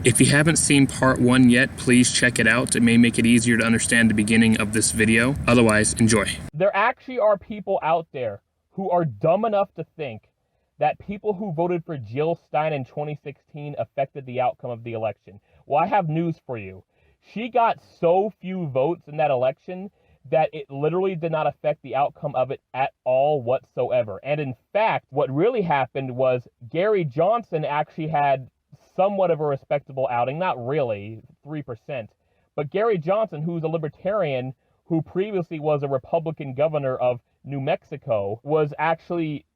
If you haven't seen part 1 yet, please check it out. It may make it easier to understand the beginning of this video. Otherwise, enjoy. There actually are people out there who are dumb enough to think that people who voted for Jill Stein in 2016 affected the outcome of the election. Well, I have news for you. She got so few votes in that election that it literally did not affect the outcome of it at all whatsoever. And in fact, what really happened was Gary Johnson actually had somewhat of a respectable outing. Not really, 3%. But Gary Johnson, who's a libertarian, who previously was a Republican governor of New Mexico, was actually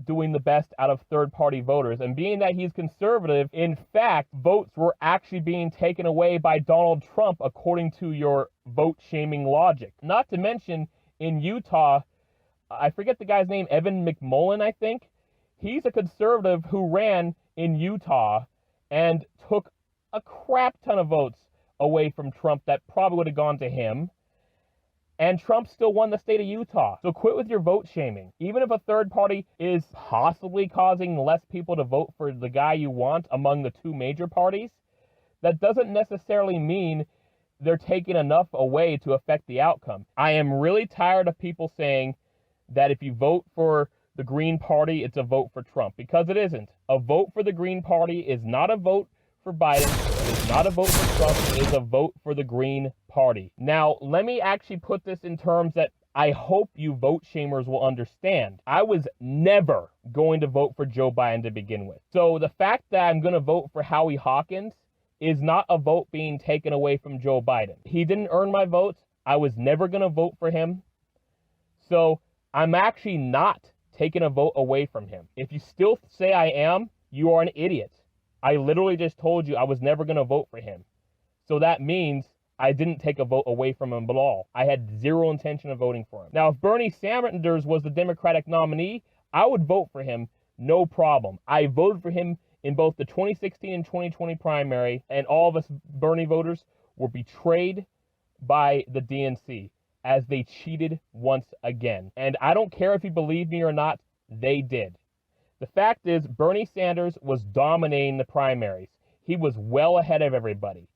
doing the best out of third-party voters. And being that he's conservative, in fact, votes were actually being taken away by Donald Trump, according to your vote-shaming logic. Not to mention, in Utah, I forget the guy's name, Evan McMullen, I think. He's a conservative who ran in Utah and took a crap ton of votes away from Trump that probably would have gone to him. And Trump still won the state of Utah. So quit with your vote shaming. Even if a third party is possibly causing less people to vote for the guy you want among the two major parties, that doesn't necessarily mean they're taking enough away to affect the outcome. I am really tired of people saying that if you vote for the Green Party, it's a vote for Trump, because it isn't. A vote for the Green Party is not a vote for Biden. It's not a vote for Trump. It is a vote for the Green Party. Now, let me actually put this in terms that I hope you vote shamers will understand. I was never going to vote for Joe Biden to begin with. So the fact that I'm going to vote for Howie Hawkins is not a vote being taken away from Joe Biden. He didn't earn my votes. I was never going to vote for him. So I'm actually not taking a vote away from him. If you still say I am, you are an idiot. I literally just told you I was never going to vote for him. So that means I didn't take a vote away from him at all. I had zero intention of voting for him. Now, if Bernie Sanders was the Democratic nominee, I would vote for him, no problem. I voted for him in both the 2016 and 2020 primary, and all of us Bernie voters were betrayed by the DNC as they cheated once again. And I don't care if you believe me or not, they did. The fact is, Bernie Sanders was dominating the primaries. He was well ahead of everybody.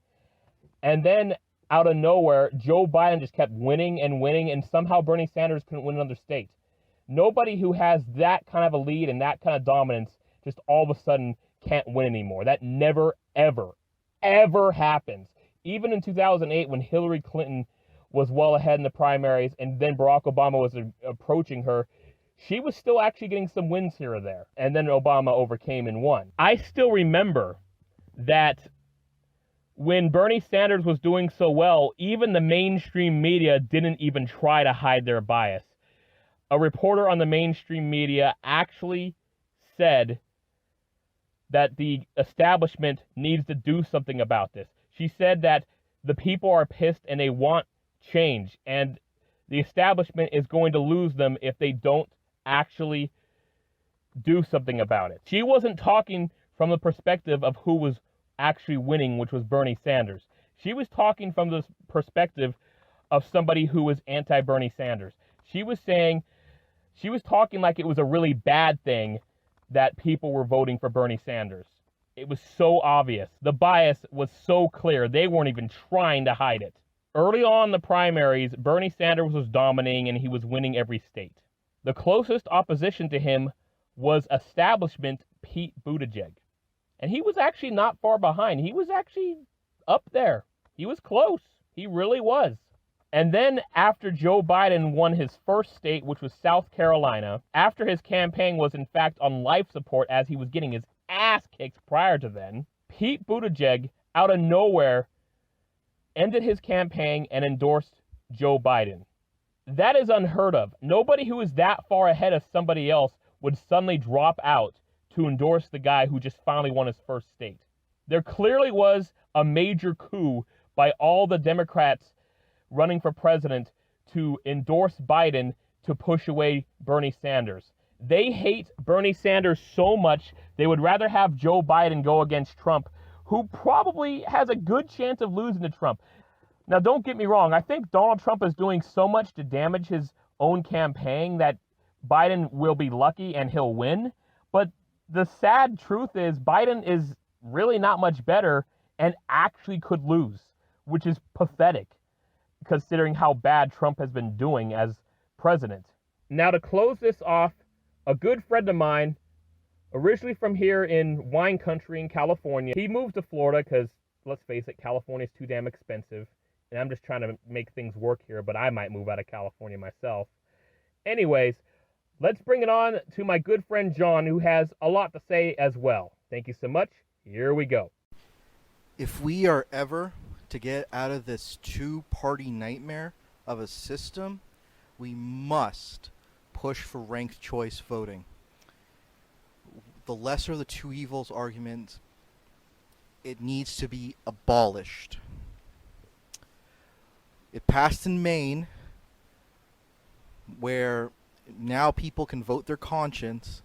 And then, out of nowhere, Joe Biden just kept winning and winning, and somehow Bernie Sanders couldn't win another state. Nobody who has that kind of a lead and that kind of dominance just all of a sudden can't win anymore. That never, ever, ever happens. Even in 2008, when Hillary Clinton was well ahead in the primaries, and then Barack Obama was approaching her, she was still actually getting some wins here or there. And then Obama overcame and won. I still remember that when Bernie Sanders was doing so well, even the mainstream media didn't even try to hide their bias. A reporter on the mainstream media actually said that the establishment needs to do something about this. She said that the people are pissed and they want change, and the establishment is going to lose them if they don't actually do something about it. She wasn't talking from the perspective of who was actually winning, which was Bernie Sanders. She was talking from the perspective of somebody who was anti-Bernie Sanders. She was talking like it was a really bad thing that people were voting for Bernie Sanders. It was so obvious. The bias was so clear. They weren't even trying to hide it. Early on in the primaries, Bernie Sanders was dominating and he was winning every state. The closest opposition to him was establishment Pete Buttigieg. And he was actually not far behind. He was actually up there. He was close. He really was. And then after Joe Biden won his first state, which was South Carolina, after his campaign was in fact on life support as he was getting his ass kicked prior to then, Pete Buttigieg, out of nowhere, ended his campaign and endorsed Joe Biden. That is unheard of. Nobody who is that far ahead of somebody else would suddenly drop out to endorse the guy who just finally won his first state. There clearly was a major coup by all the Democrats running for president to endorse Biden to push away Bernie Sanders. They hate Bernie Sanders so much, they would rather have Joe Biden go against Trump, who probably has a good chance of losing to Trump. Now, don't get me wrong. I think Donald Trump is doing so much to damage his own campaign that Biden will be lucky and he'll win. But the sad truth is Biden is really not much better, and actually could lose, which is pathetic considering how bad Trump has been doing as president. Now, to close this off, a good friend of mine, originally from here in wine country in California, he moved to Florida because, let's face it, California is too damn expensive. And I'm just trying to make things work here, but I might move out of California myself. Anyways, let's bring it on to my good friend John, who has a lot to say as well. Thank you so much. Here we go. If we are ever to get out of this two-party nightmare of a system, we must push for ranked choice voting. The lesser of the two evils argument, it needs to be abolished. It passed in Maine, where now people can vote their conscience,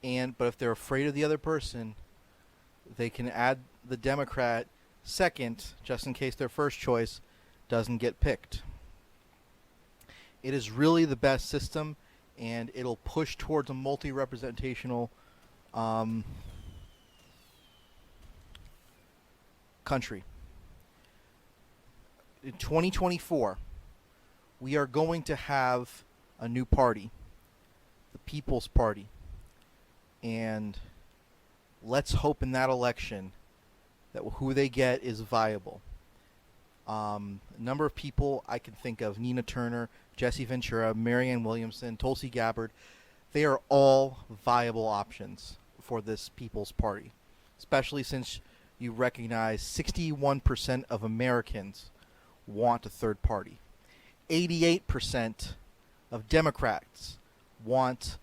but if they're afraid of the other person, they can add the Democrat second, just in case their first choice doesn't get picked. It is really the best system, and it'll push towards a multi-representational country. In 2024, we are going to have a new party, the People's Party, and let's hope in that election that who they get is viable. A number of people I can think of: Nina Turner, Jesse Ventura, Marianne Williamson, Tulsi Gabbard. They are all viable options for this People's Party, especially since you recognize 61% of Americans want a third party. 88% of Democrats want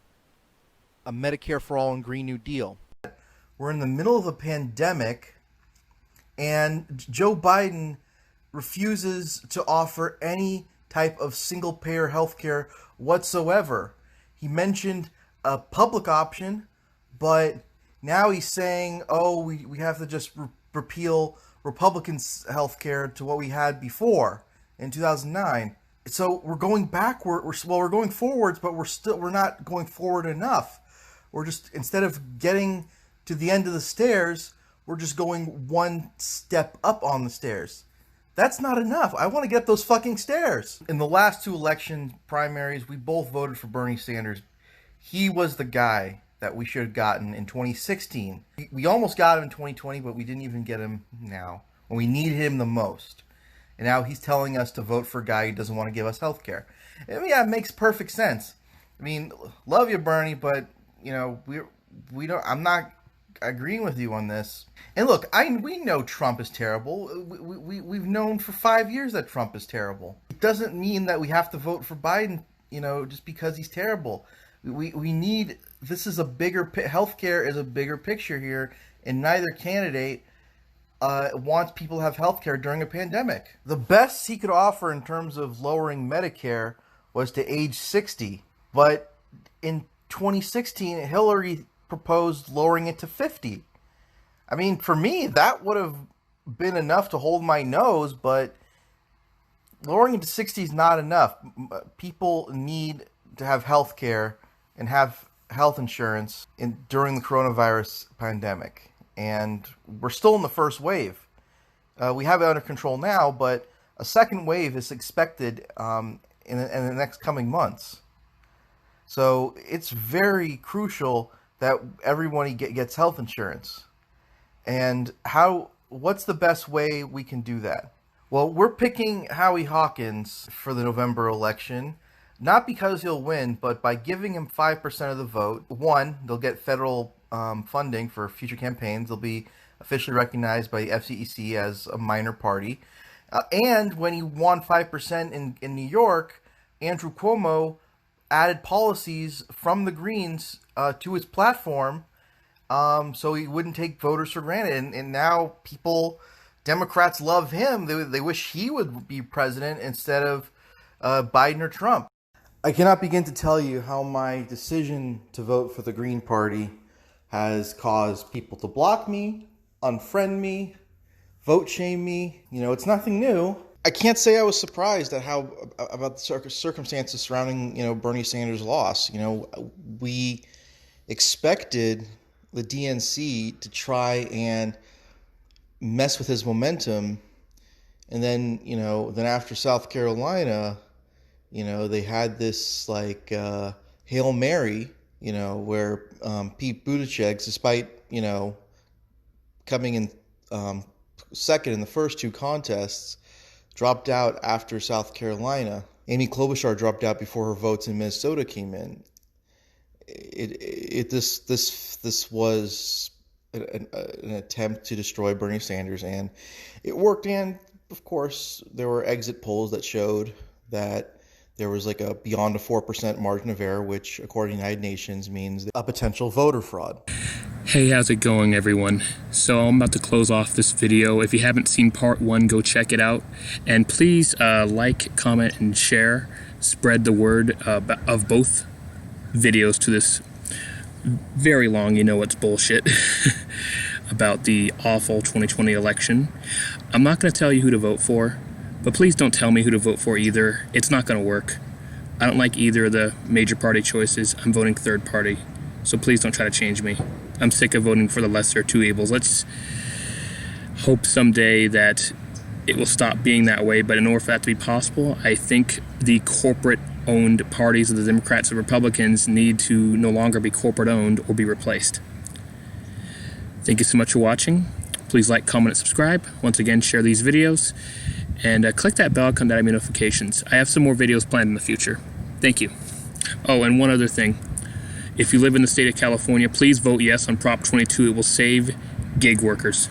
a Medicare for All and Green New Deal. We're in the middle of a pandemic, and Joe Biden refuses to offer any type of single-payer health care whatsoever. He mentioned a public option, but now he's saying, oh, we have to just repeal Republicans' health care to what we had before in 2009. So we're going backward. We're going forwards, but we're not going forward enough. We're just, instead of getting to the end of the stairs, we're just going one step up on the stairs. That's not enough. I want to get up those fucking stairs. In the last two election primaries, we both voted for Bernie Sanders. He was the guy that we should have gotten in 2016. We almost got him in 2020, but we didn't even get him now, when we needed him the most. And now he's telling us to vote for a guy who doesn't want to give us health care. I mean, yeah, it makes perfect sense. I mean, love you, Bernie, but, you know, we don't, I'm not agreeing with you on this. And look, we know Trump is terrible. We've known for 5 years that Trump is terrible. It doesn't mean that we have to vote for Biden, you know, just because he's terrible. We need, this is a bigger, healthcare is a bigger picture here, and neither candidate wants people to have healthcare during a pandemic. The best he could offer in terms of lowering Medicare was to age 60, but in 2016, Hillary proposed lowering it to 50. I mean, for me, that would have been enough to hold my nose, but lowering it to 60 is not enough. People need to have health care and have health insurance during the coronavirus pandemic. And we're still in the first wave. We have it under control now, but a second wave is expected in the next coming months. So it's very crucial that everyone gets health insurance. And what's the best way we can do that? Well, we're picking Howie Hawkins for the November election, not because he'll win, but by giving him 5% of the vote. One, they'll get federal funding for future campaigns. They'll be officially recognized by the FCEC as a minor party. And when he won 5% in New York, Andrew Cuomo added policies from the Greens to his platform, so he wouldn't take voters for granted. And now Democrats love him. They wish he would be president instead of Biden or Trump. I cannot begin to tell you how my decision to vote for the Green Party has caused people to block me, unfriend me, vote shame me. You know, it's nothing new. I can't say I was surprised at about the circumstances surrounding, Bernie Sanders' loss. We – expected the DNC to try and, mess with his momentum. And then, then after South Carolina, they had this like Hail Mary, where Pete Buttigieg, despite, coming in second in the first two contests, dropped out after South Carolina. Amy Klobuchar dropped out before her votes in Minnesota came in. This was an attempt to destroy Bernie Sanders, and it worked. And of course, there were exit polls that showed that there was like a beyond a 4% margin of error, which according to United Nations means a potential voter fraud. Hey, how's it going, everyone? So I'm about to close off this video. If you haven't seen part 1, go check it out. And please like, comment, and share. Spread the word of both videos to this very long, it's bullshit, about the awful 2020 election. I'm not going to tell you who to vote for, but please don't tell me who to vote for either. It's not going to work. I don't like either of the major party choices. I'm voting third party. So please don't try to change me. I'm sick of voting for the lesser of two evils. Let's hope someday that it will stop being that way. But in order for that to be possible, I think the corporate-owned parties of the Democrats and Republicans need to no longer be corporate-owned or be replaced. Thank you so much for watching. Please like, comment, and subscribe. Once again, share these videos. And click that bell icon to get notifications. I have some more videos planned in the future. Thank you. Oh, and one other thing. If you live in the state of California, please vote yes on Prop 22. It will save gig workers.